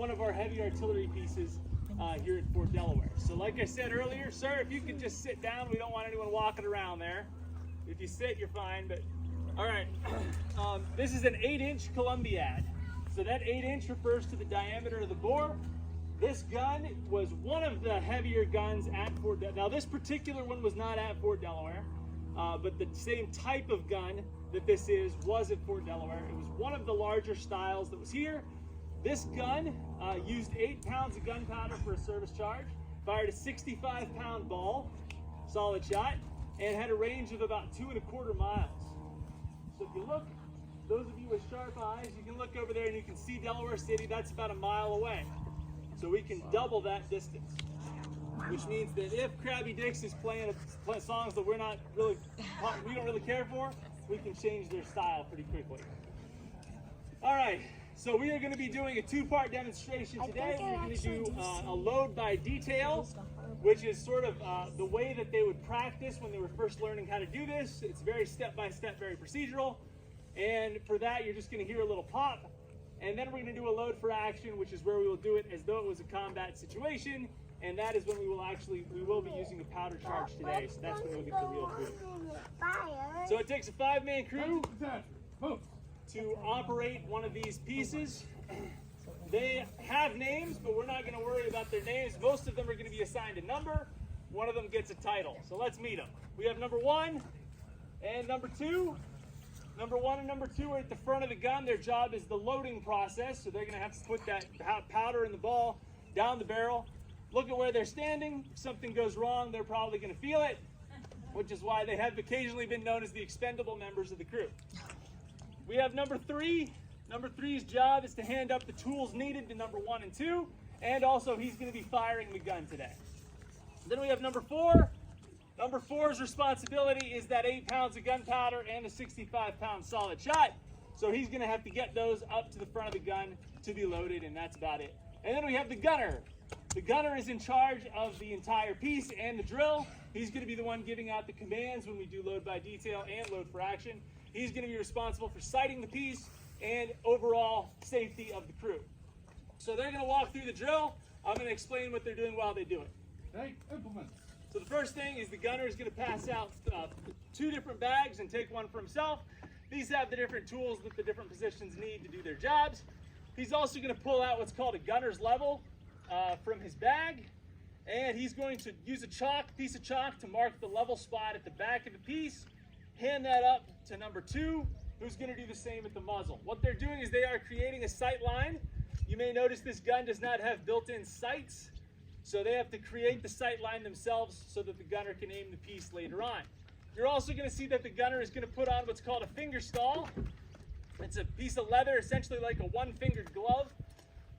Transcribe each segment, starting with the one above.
one of our heavy artillery pieces here at Fort Delaware. So like I said earlier, sir, if you could just sit down, we don't want anyone walking around there. If you sit, you're fine, but all right. This is an 8-inch Columbiad. So that 8-inch refers to the diameter of the bore. This gun was one of the heavier guns at Fort Delaware. Now this particular one was not at Fort Delaware, but the same type of gun that this was at Fort Delaware. It was one of the larger styles that was here. This gun used 8 pounds of gunpowder for a service charge, fired a 65-pound ball, solid shot, and had a range of about 2¼ miles. So if you look, those of you with sharp eyes, you can look over there and you can see Delaware City. That's about a mile away. So we can double that distance, which means that if Krabby Dicks is playing songs that we don't really care for, we can change their style pretty quickly. All right, so we are going to be doing a 2-part demonstration today. We're going to do a load by detail, which is sort of the way that they would practice when they were first learning how to do this. It's very step-by-step, very procedural. And for that, you're just going to hear a little pop. And then we're going to do a load for action, which is where we will do it as though it was a combat situation. And that is when we will be using a powder charge today. So that's when we'll get the real food. So it takes a 5-man crew to operate one of these pieces. They have names, but we're not going to worry about their names. Most of them are going to be assigned a number. One of them gets a title. So let's meet them. We have number 1 and number 2. Number 1 and number 2 are at the front of the gun. Their job is the loading process. So they're going to have to put that powder in the ball down the barrel. Look at where they're standing. If something goes wrong, they're probably going to feel it, which is why they have occasionally been known as the expendable members of the crew. We have number 3. Number 3's job is to hand up the tools needed to number 1 and 2, and also he's going to be firing the gun today. Then we have number 4. Number 4's responsibility is that 8 pounds of gunpowder and a 65-pound solid shot. So he's going to have to get those up to the front of the gun to be loaded, and that's about it. And then we have the gunner. The gunner is in charge of the entire piece and the drill. He's going to be the one giving out the commands when we do load by detail and load for action. He's going to be responsible for sighting the piece and overall safety of the crew. So they're going to walk through the drill. I'm going to explain what they're doing while they do it. Okay, implement. So the first thing is the gunner is going to pass out 2 different bags and take one for himself. These have the different tools that the different positions need to do their jobs. He's also going to pull out what's called a gunner's level from his bag, and he's going to use a piece of chalk to mark the level spot at the back of the piece, hand that up to number 2, who's going to do the same at the muzzle. What they're doing is they are creating a sight line. You may notice this gun does not have built-in sights, so they have to create the sight line themselves so that the gunner can aim the piece later on. You're also going to see that the gunner is going to put on what's called a finger stall. It's a piece of leather, essentially like a 1-fingered glove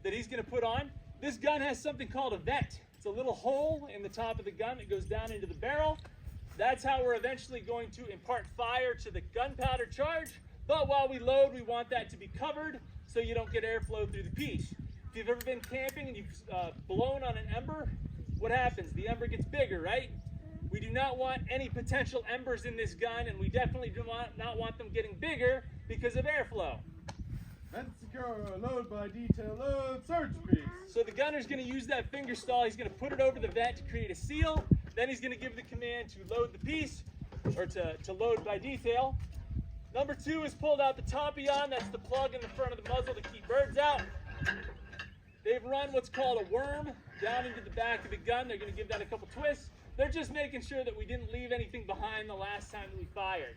that he's going to put on. This gun has something called a vent. It's a little hole in the top of the gun that goes down into the barrel. That's how we're eventually going to impart fire to the gunpowder charge. But while we load, we want that to be covered so you don't get airflow through the piece. If you've ever been camping and you've blown on an ember, what happens? The ember gets bigger, right? We do not want any potential embers in this gun, and we definitely do not want them getting bigger because of airflow. Vent secure, load by detail, load, search piece. So the gunner's going to use that finger stall. He's going to put it over the vent to create a seal. Then he's going to give the command to load the piece, or to load by detail. Number 2 is pulled out the Tompion. That's the plug in the front of the muzzle to keep birds out. They've run what's called a worm down into the back of the gun. They're going to give that a couple twists. They're just making sure that we didn't leave anything behind the last time that we fired.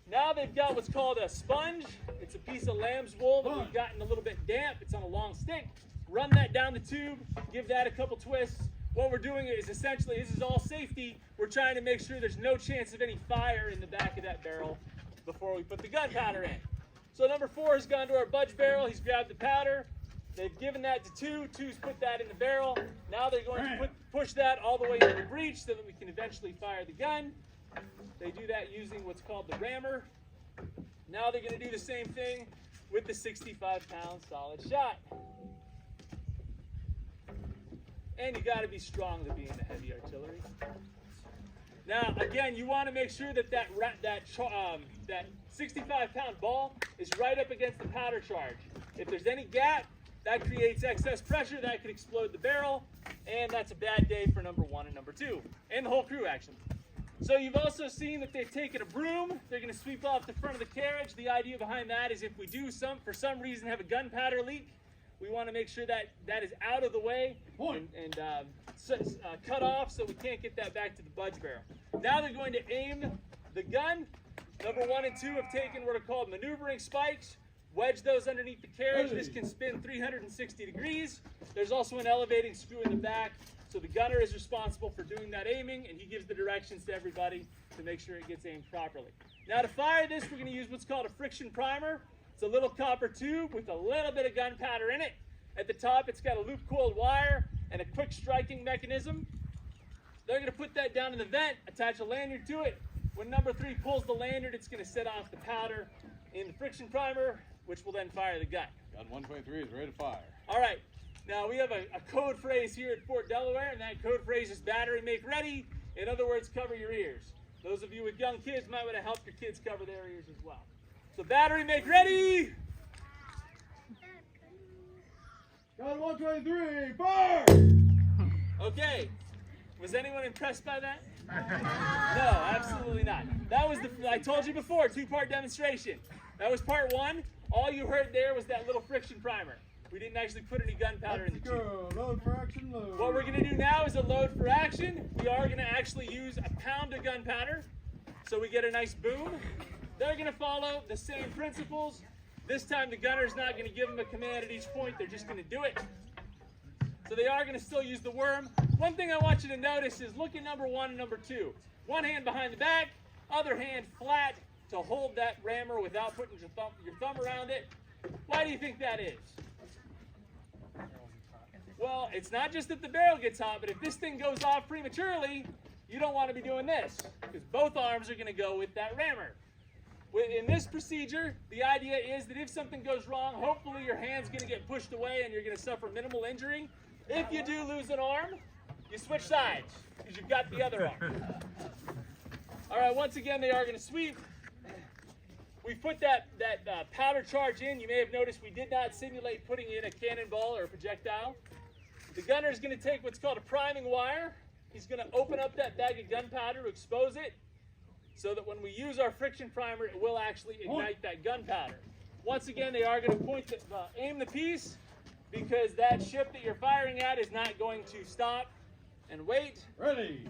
Now they've got what's called a sponge. It's a piece of lamb's wool that we've gotten a little bit damp. It's on a long stick. Run that down the tube, give that a couple twists. What we're doing is essentially, this is all safety. We're trying to make sure there's no chance of any fire in the back of that barrel before we put the gunpowder in. So number 4 has gone to our budge barrel. He's grabbed the powder. They've given that to 2. 2's put that in the barrel. Now they're going to push that all the way into the breech so that we can eventually fire the gun. They do that using what's called the rammer. Now they're going to do the same thing with the 65-pound solid shot. And you got to be strong to be in the heavy artillery. Now, again, you want to make sure that that 65-pound ball is right up against the powder charge. If there's any gap, That creates excess pressure that could explode the barrel, and that's a bad day for number 1 and number 2, and the whole crew actually. So you've also seen that they've taken a broom. They're going to sweep off the front of the carriage. The idea behind that is if we do for some reason have a gunpowder leak, we want to make sure that that is out of the way and cut off so we can't get that back to the budge barrel. Now they're going to aim the gun. Number 1 and 2 have taken what are called maneuvering spikes. Wedge those underneath the carriage. This can spin 360 degrees. There's also an elevating screw in the back. So the gunner is responsible for doing that aiming, and he gives the directions to everybody to make sure it gets aimed properly. Now to fire this, we're going to use what's called a friction primer. It's a little copper tube with a little bit of gunpowder in it. At the top, it's got a loop-coiled wire and a quick striking mechanism. They're going to put that down in the vent, attach a lanyard to it. When number 3 pulls the lanyard, it's going to set off the powder in the friction primer, which will then fire the gun. Gun 123 is ready to fire. All right. Now, we have a code phrase here at Fort Delaware, and that code phrase is battery make ready. In other words, cover your ears. Those of you with young kids might want to help your kids cover their ears as well. So battery make ready. Gun 123, fire! Okay. Was anyone impressed by that? No, absolutely not. That was I told you before, 2-part demonstration. That was part 1. All you heard there was that little friction primer. We didn't actually put any gunpowder in the tube. Load for action, load. What we're going to do now is a load for action. We are going to actually use a pound of gunpowder, so we get a nice boom. They're going to follow the same principles. This time the gunner's not going to give them a command at each point. They're just going to do it. So they are going to still use the worm. One thing I want you to notice is look at number 1 and number 2. One hand behind the back, other hand flat to hold that rammer without putting your thumb around it. Why do you think that is? Well, it's not just that the barrel gets hot, but if this thing goes off prematurely, you don't want to be doing this because both arms are going to go with that rammer. In this procedure, the idea is that if something goes wrong, hopefully your hand's going to get pushed away and you're going to suffer minimal injury. If you do lose an arm, you switch sides because you've got the other arm. All right, once again, they are going to sweep. We put that powder charge in. You may have noticed we did not simulate putting in a cannonball or a projectile. The gunner is going to take what's called a priming wire. He's going to open up that bag of gunpowder to expose it so that when we use our friction primer, it will actually ignite that gunpowder. Once again, they are going to aim the piece because that ship that you're firing at is not going to stop and wait. Ready.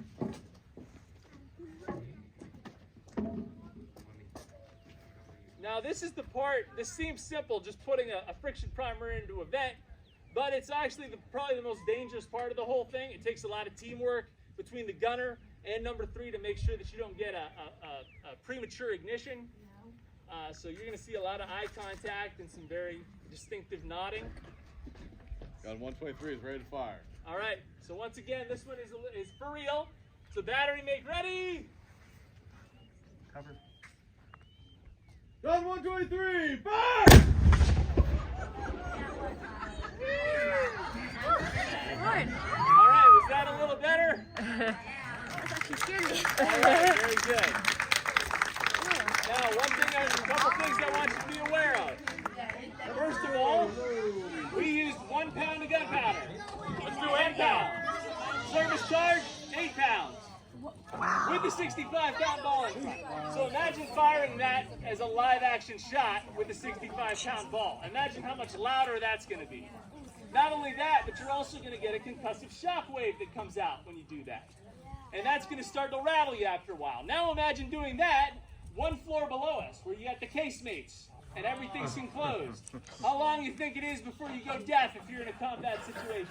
Now this is the part, this seems simple, just putting a friction primer into a vent, but it's actually probably the most dangerous part of the whole thing. It takes a lot of teamwork between the gunner and number 3 to make sure that you don't get a premature ignition. So you're going to see a lot of eye contact and some very distinctive nodding. Gun 123 is ready to fire. All right, so once again, this one is for real. So battery make ready. Cover. Gun 123, fire! All right, was that a little better? All right, very good. Now, a couple things I want you to be aware of. First of all, we used 1 pound of gunpowder. Let's do 1 pound. Service charge, 8 pounds. With the 65-pound ball in front. So imagine firing that as a live action shot with a 65-pound ball. Imagine how much louder that's going to be. Not only that, but you're also going to get a concussive shock wave that comes out when you do that. And that's going to start to rattle you after a while. Now imagine doing that 1 floor below us, where you got the casemates and everything's enclosed. How long do you think it is before you go deaf if you're in a combat situation?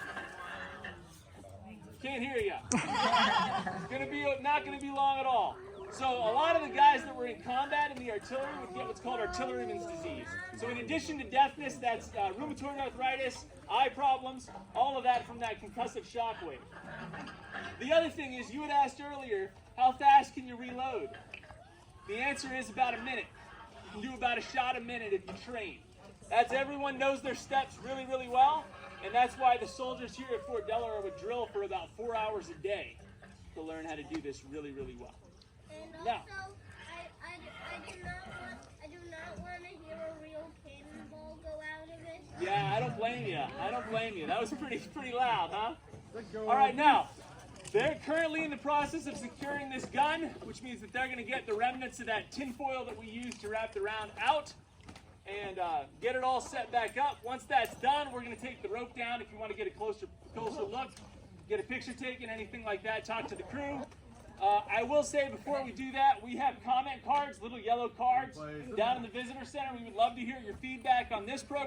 Can't hear you. It's not going to be long at all. So a lot of the guys that were in combat in the artillery would get what's called artilleryman's disease. So in addition to deafness, that's rheumatoid arthritis, eye problems, all of that from that concussive shock wave. The other thing is, you had asked earlier, how fast can you reload? The answer is about a minute. You can do about a shot a minute if you train. Everyone knows their steps really, really well. And that's why the soldiers here at Fort Delaware would drill for about 4 hours a day to learn how to do this really, really well. And also, Now, I do not want to hear a real cannonball go out of it. Yeah, I don't blame you. I don't blame you. That was pretty loud, huh? Let go. All right, now, they're currently in the process of securing this gun, which means that they're going to get the remnants of that tin foil that we used to wrap the round out and get it all set back up. Once that's done, we're going to take the rope down. If you want to get a closer look, get a picture taken, anything like that, talk to the crew. I will say before we do that, we have comment cards, little yellow cards down in the visitor center. We would love to hear your feedback on this program.